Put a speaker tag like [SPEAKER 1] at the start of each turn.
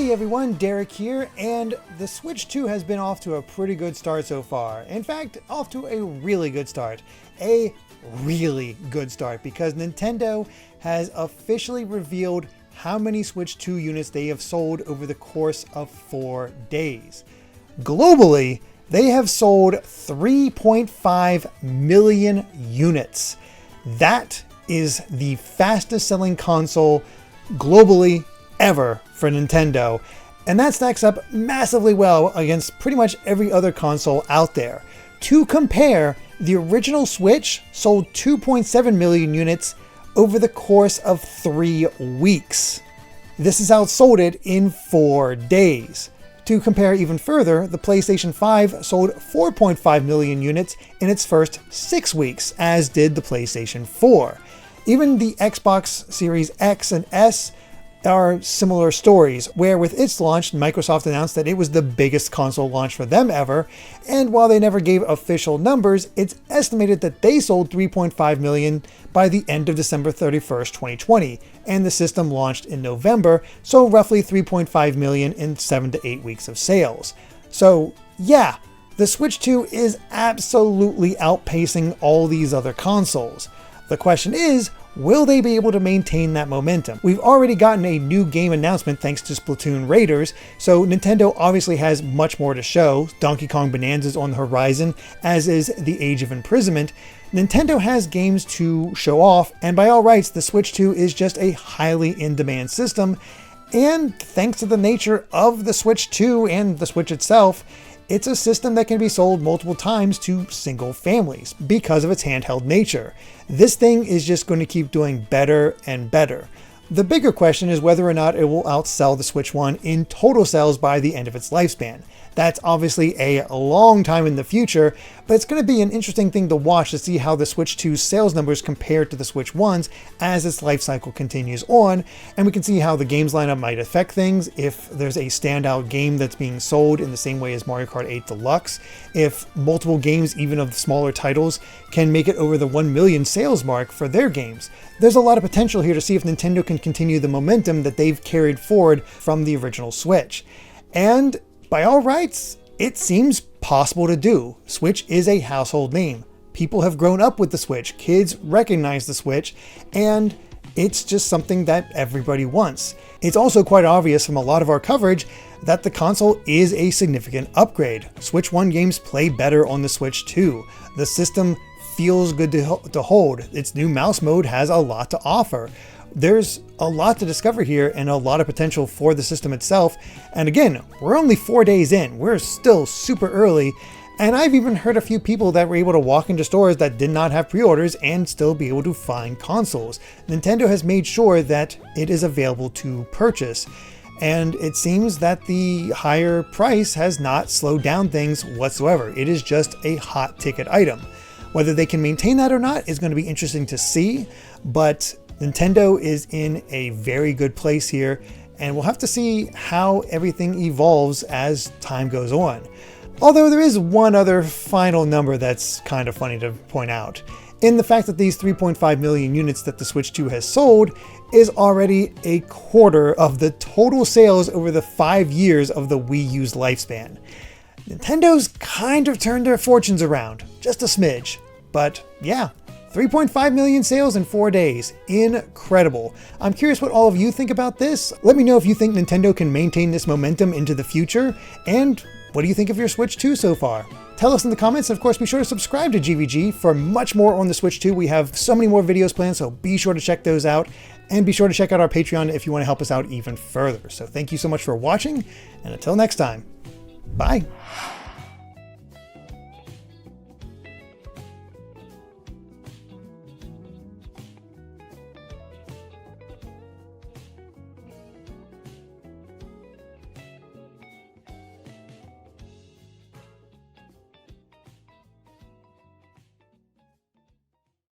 [SPEAKER 1] Hey everyone, Derek here, and the Switch 2 has been off to a pretty good start so far. In fact, off to a really good start. A really good start because Nintendo has officially revealed how many Switch 2 units they have sold over the course of 4 days. Globally, they have sold 3.5 million units. That is the fastest selling console globally ever for Nintendo, and that stacks up massively well against pretty much every other console out there. To compare, the original Switch sold 2.7 million units over the course of 3 weeks. This is outsold it in 4 days. To compare even further, the PlayStation 5 sold 4.5 million units in its first 6 weeks, as did the PlayStation 4. Even the Xbox Series X and S are similar stories, where with its launch, Microsoft announced that it was the biggest console launch for them ever, and while they never gave official numbers, it's estimated that they sold 3.5 million by the end of December 31st, 2020, and the system launched in November, so roughly 3.5 million in 7 to 8 weeks of sales. So yeah, the Switch 2 is absolutely outpacing all these other consoles. The question is, will they be able to maintain that momentum? We've already gotten a new game announcement thanks to Splatoon Raiders, so Nintendo obviously has much more to show. Donkey Kong Bonanza's on the horizon, as is The Age of Imprisonment. Nintendo has games to show off, and by all rights, the Switch 2 is just a highly in-demand system, and thanks to the nature of the Switch 2 and the Switch itself, it's a system that can be sold multiple times to single families because of its handheld nature. This thing is just going to keep doing better and better. The bigger question is whether or not it will outsell the Switch 1 in total sales by the end of its lifespan. That's obviously a long time in the future, but it's going to be an interesting thing to watch to see how the Switch 2's sales numbers compare to the Switch 1's as its life cycle continues on, and we can see how the games lineup might affect things, if there's a standout game that's being sold in the same way as Mario Kart 8 Deluxe, if multiple games, even of smaller titles, can make it over the 1 million sales mark for their games. There's a lot of potential here to see if Nintendo can continue the momentum that they've carried forward from the original Switch. And by all rights, it seems possible to do. Switch is a household name. People have grown up with the Switch, kids recognize the Switch, and it's just something that everybody wants. It's also quite obvious from a lot of our coverage that the console is a significant upgrade. Switch 1 games play better on the Switch 2. The system feels good to hold. Its new mouse mode has a lot to offer. There's a lot to discover here and a lot of potential for the system itself. And again, we're only 4 days in. We're still super early. And I've even heard a few people that were able to walk into stores that did not have pre-orders and still be able to find consoles. Nintendo has made sure that it is available to purchase. And it seems that the higher price has not slowed down things whatsoever. It is just a hot ticket item. Whether they can maintain that or not is going to be interesting to see, but Nintendo is in a very good place here, and we'll have to see how everything evolves as time goes on. Although there is one other final number that's kind of funny to point out, in the fact that these 3.5 million units that the Switch 2 has sold is already a quarter of the total sales over the 5 years of the Wii U's lifespan. Nintendo's kind of turned their fortunes around, just a smidge, but yeah. 3.5 million sales in 4 days. Incredible. I'm curious what all of you think about this. Let me know if you think Nintendo can maintain this momentum into the future, and what do you think of your Switch 2 so far? Tell us in the comments, and of course be sure to subscribe to GVG for much more on the Switch 2. We have so many more videos planned, so be sure to check those out, and be sure to check out our Patreon if you want to help us out even further. So thank you so much for watching, and until next time, bye.